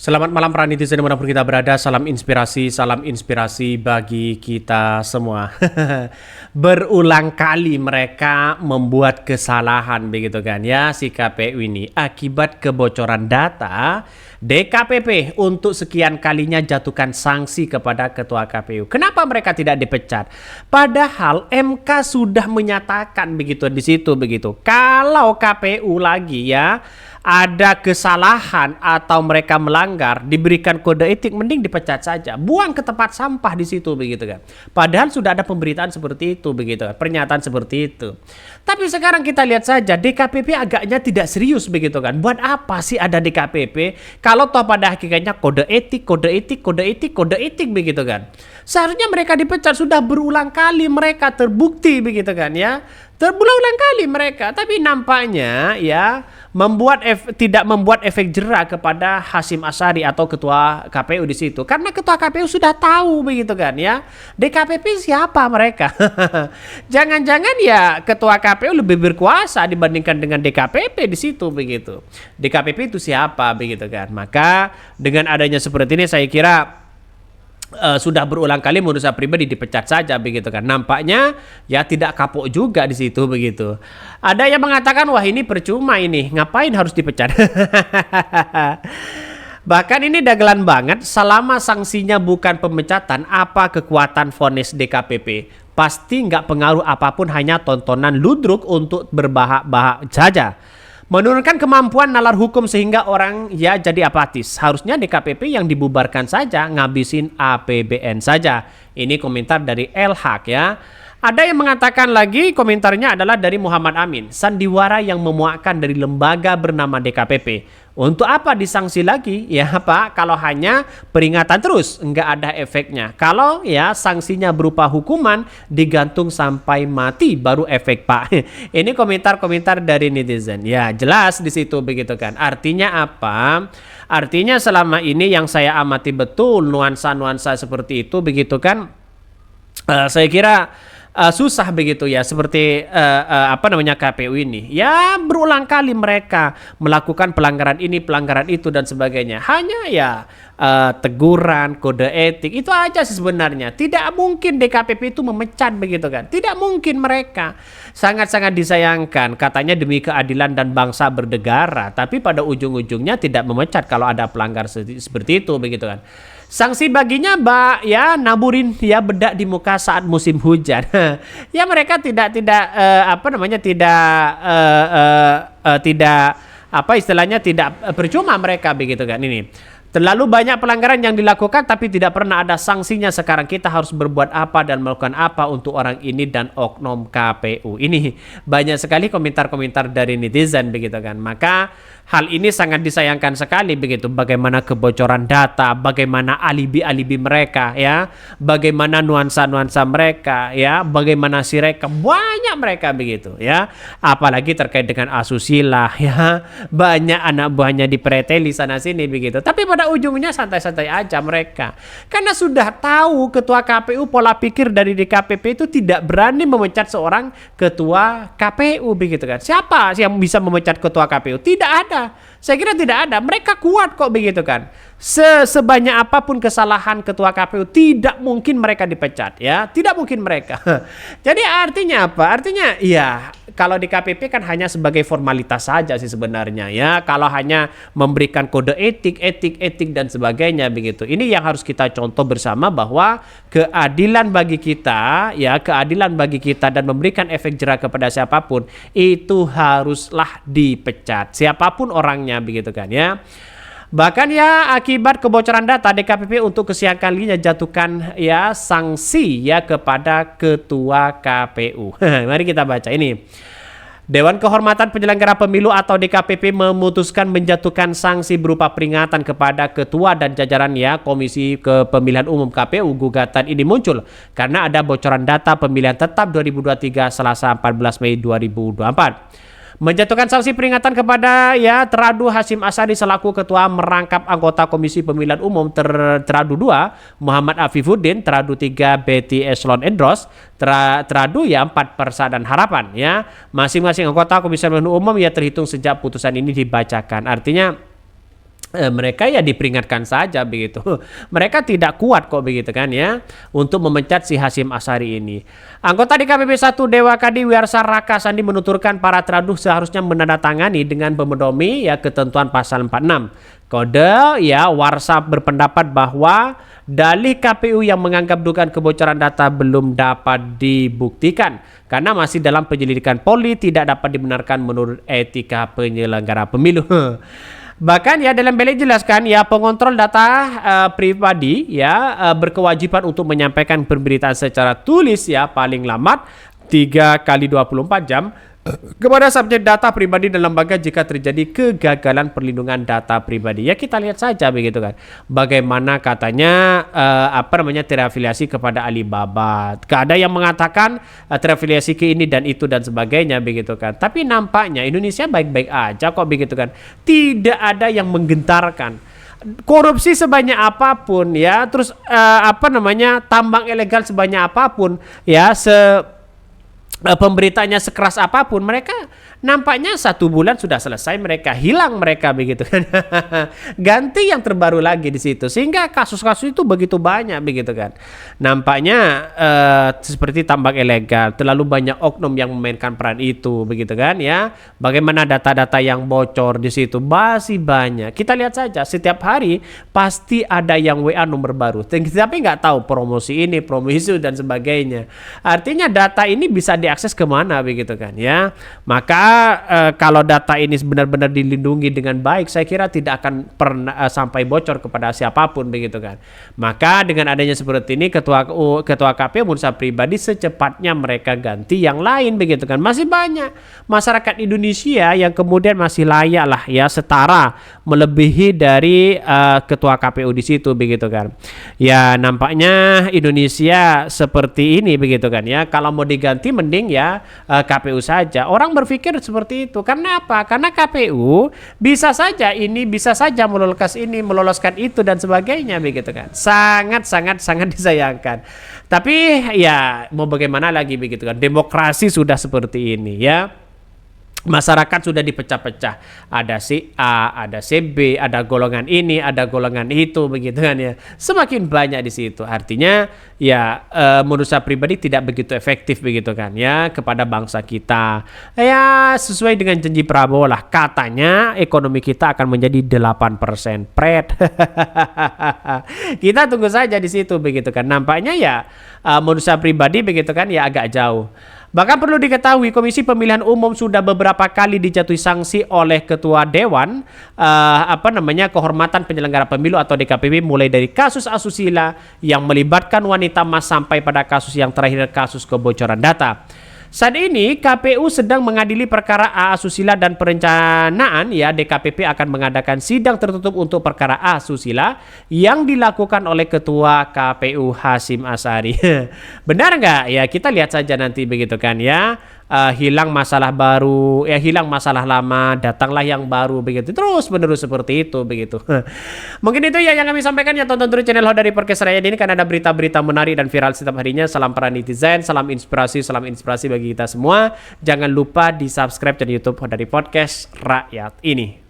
Selamat malam para netizen dimanapun kita berada, salam inspirasi bagi kita semua. Berulang kali mereka membuat kesalahan begitu kan ya si KPU ini akibat kebocoran data. DKPP untuk sekian kalinya jatuhkan sanksi kepada ketua KPU. Kenapa mereka tidak dipecat? Padahal MK sudah menyatakan begitu di situ begitu. Kalau KPU lagi ya ada kesalahan atau mereka melanggar, diberikan kode etik, mending dipecat saja, buang ke tempat sampah di situ begitu kan. Padahal sudah ada pemberitaan seperti itu begitu kan, pernyataan seperti itu. Tapi sekarang kita lihat saja DKPP agaknya tidak serius begitu kan. Buat apa sih ada DKPP kalau toh pada hakikatnya kode etik begitu kan. Seharusnya mereka dipecat, sudah berulang kali mereka terbukti begitu kan ya. Berulang kali mereka, tapi nampaknya ya tidak membuat efek jera kepada Hasyim Asyari atau ketua KPU di situ. Karena ketua KPU sudah tahu begitu kan ya. DKPP siapa mereka? Jangan-jangan ya ketua KPU lebih berkuasa dibandingkan dengan DKPP di situ begitu. DKPP itu siapa begitu kan? Maka dengan adanya seperti ini saya kira sudah berulang kali menurut saya pribadi dipecat saja begitu kan. Nampaknya ya tidak kapok juga di situ begitu. Ada yang mengatakan wah ini percuma ini, ngapain harus dipecat? Bahkan ini dagelan banget, selama sanksinya bukan pemecatan, apa kekuatan vonis DKPP? Pasti nggak pengaruh apapun, hanya tontonan ludruk untuk berbahak-bahak saja. Menurunkan kemampuan nalar hukum sehingga orang ya jadi apatis. Harusnya DKPP yang dibubarkan saja, ngabisin APBN saja. Ini komentar dari El Haq ya. Ada yang mengatakan lagi, komentarnya adalah dari Muhammad Amin. Sandiwara yang memuakkan dari lembaga bernama DKPP. Untuk apa disanksi lagi? Ya Pak, kalau hanya peringatan terus, nggak ada efeknya. Kalau ya sanksinya berupa hukuman, digantung sampai mati, baru efek Pak. Ini komentar-komentar dari netizen. Ya jelas di situ begitu kan. Artinya apa? Artinya selama ini yang saya amati betul nuansa-nuansa seperti itu begitu kan. Saya kira susah begitu ya, seperti KPU ini ya berulang kali mereka melakukan pelanggaran ini pelanggaran itu dan sebagainya, hanya ya teguran, kode etik itu aja sih sebenarnya. Tidak mungkin DKPP itu memecat begitu kan, tidak mungkin. Mereka sangat-sangat disayangkan katanya demi keadilan dan bangsa bernegara, tapi pada ujung-ujungnya tidak memecat kalau ada pelanggar seperti itu begitu kan. Sanksi baginya ya naburin ya bedak di muka saat musim hujan. Ya mereka tidak percuma mereka begitu kan ini. Terlalu banyak pelanggaran yang dilakukan tapi tidak pernah ada sanksinya. Sekarang kita harus berbuat apa dan melakukan apa untuk orang ini dan oknum KPU. Ini banyak sekali komentar-komentar dari netizen begitu kan. Maka hal ini sangat disayangkan sekali begitu. Bagaimana kebocoran data, bagaimana alibi-alibi mereka ya, bagaimana nuansa-nuansa mereka ya, bagaimana sirekap banyak mereka begitu ya. Apalagi terkait dengan asusila ya, banyak anak buahnya dipreteli sana sini begitu. Tapi pada ujungnya santai-santai aja mereka. Karena sudah tahu ketua KPU pola pikir dari DKPP itu tidak berani memecat seorang ketua KPU begitu kan. Siapa yang bisa memecat ketua KPU? Tidak ada. Saya kira tidak ada. Mereka kuat kok begitu kan. Sebanyak apapun kesalahan ketua KPU tidak mungkin mereka dipecat ya. Tidak mungkin mereka. Jadi artinya apa? Artinya ya kalau di KPP kan hanya sebagai formalitas saja sih sebenarnya ya. Kalau hanya memberikan kode etik dan sebagainya begitu. Ini yang harus kita contoh bersama bahwa keadilan bagi kita ya, keadilan bagi kita dan memberikan efek jera kepada siapapun itu haruslah dipecat. Siapapun orangnya begitu kan ya. Bahkan ya akibat kebocoran data DKPP untuk kesekian kalinya jatuhkan ya sanksi ya kepada ketua KPU. Mari kita baca ini. Dewan Kehormatan Penyelenggara Pemilu atau DKPP memutuskan menjatuhkan sanksi berupa peringatan kepada ketua dan jajaran ya Komisi Pemilihan Umum KPU. Gugatan ini muncul karena ada bocoran data pemilihan tetap 2023 Selasa 14 Mei 2024. Menjatuhkan sanksi peringatan kepada ya Teradu Hasyim Asyari selaku ketua merangkap anggota Komisi Pemilihan Umum Teradu 2 Muhammad Afifuddin, Teradu 3 Betty Eslon Endros, Teradu ya 4 Persada dan Harapan ya. Masing-masing anggota Komisi Pemilihan Umum ya terhitung sejak putusan ini dibacakan. Artinya mereka ya diperingatkan saja begitu. Mereka tidak kuat kok begitu kan ya untuk memecat si Hasyim Asy'ari ini. Anggota DKPP 1 Dewa Kadi Wiarsa Raka Sandi menuturkan para traduh seharusnya menandatangani dengan memedomi ya ketentuan pasal 46. Kode ya Warsa berpendapat bahwa dalih KPU yang menganggap dugaan kebocoran data belum dapat dibuktikan karena masih dalam penyelidikan Polri tidak dapat dibenarkan menurut etika penyelenggara pemilu. Bahkan ya dalam balik jelaskan ya pengontrol data pribadi ya berkewajiban untuk menyampaikan pemberitaan secara tulis ya paling lambat 3 kali 24 jam kepada subjek data pribadi dan lembaga jika terjadi kegagalan perlindungan data pribadi. Ya kita lihat saja begitu kan. Bagaimana katanya terafiliasi kepada Alibaba. Ada yang mengatakan terafiliasi ke ini dan itu dan sebagainya begitu kan. Tapi nampaknya Indonesia baik-baik aja kok begitu kan. Tidak ada yang menggentarkan. Korupsi sebanyak apapun ya, terus tambang ilegal sebanyak apapun ya, pemberitanya sekeras apapun, mereka nampaknya 1 bulan sudah selesai, mereka hilang mereka begitu kan. Ganti yang terbaru lagi di situ, sehingga kasus-kasus itu begitu banyak begitu kan. Nampaknya seperti tambang ilegal, terlalu banyak oknum yang memainkan peran itu begitu kan ya. Bagaimana data-data yang bocor di situ masih banyak. Kita lihat saja setiap hari pasti ada yang WA nomor baru, tapi nggak tahu promosi ini, promosi itu dan sebagainya. Artinya data ini bisa diakses kemana begitu kan ya. Maka kalau data ini benar-benar dilindungi dengan baik, saya kira tidak akan pernah sampai bocor kepada siapapun begitu kan. Maka dengan adanya seperti ini ketua KPU menurut saya pribadi secepatnya mereka ganti yang lain begitu kan. Masih banyak masyarakat Indonesia yang kemudian masih layak lah ya, setara melebihi dari ketua KPU di situ begitu kan. Ya nampaknya Indonesia seperti ini begitu kan ya. Kalau mau diganti mending ya KPU saja. Orang berpikir seperti itu. Karena apa? Karena KPU bisa saja meloloskan itu dan sebagainya begitu kan. Sangat disayangkan. Tapi ya mau bagaimana lagi begitu kan. Demokrasi sudah seperti ini ya. Masyarakat sudah dipecah-pecah, ada si A, ada si B, ada golongan ini, ada golongan itu begitu kan ya. Semakin banyak di situ. Artinya ya menurut saya pribadi tidak begitu efektif begitu kan ya kepada bangsa kita. Ya sesuai dengan janji Prabowo lah, katanya ekonomi kita akan menjadi 8%. Kita tunggu saja di situ begitu kan. Nampaknya ya menurut saya pribadi begitu kan ya agak jauh. Bahkan perlu diketahui Komisi Pemilihan Umum sudah beberapa kali dijatuhi sanksi oleh Ketua Dewan Kehormatan Penyelenggara Pemilu atau DKPP, mulai dari kasus asusila yang melibatkan wanita emas sampai pada kasus yang terakhir, kasus kebocoran data. Saat ini KPU sedang mengadili perkara asusila dan perencanaan ya. DKPP akan mengadakan sidang tertutup untuk perkara asusila yang dilakukan oleh Ketua KPU Hasyim Asy'ari. Benar nggak? Ya kita lihat saja nanti begitu kan ya. Hilang masalah baru, ya hilang masalah lama, datanglah yang baru begitu. Terus menerus seperti itu begitu. Mungkin itu ya yang kami sampaikan ya. Tonton terus channel Hodari Podcast Rakyat ini karena ada berita-berita menarik dan viral setiap harinya. Salam para netizen, salam inspirasi bagi kita semua. Jangan lupa di subscribe channel YouTube Hodari Podcast Rakyat ini.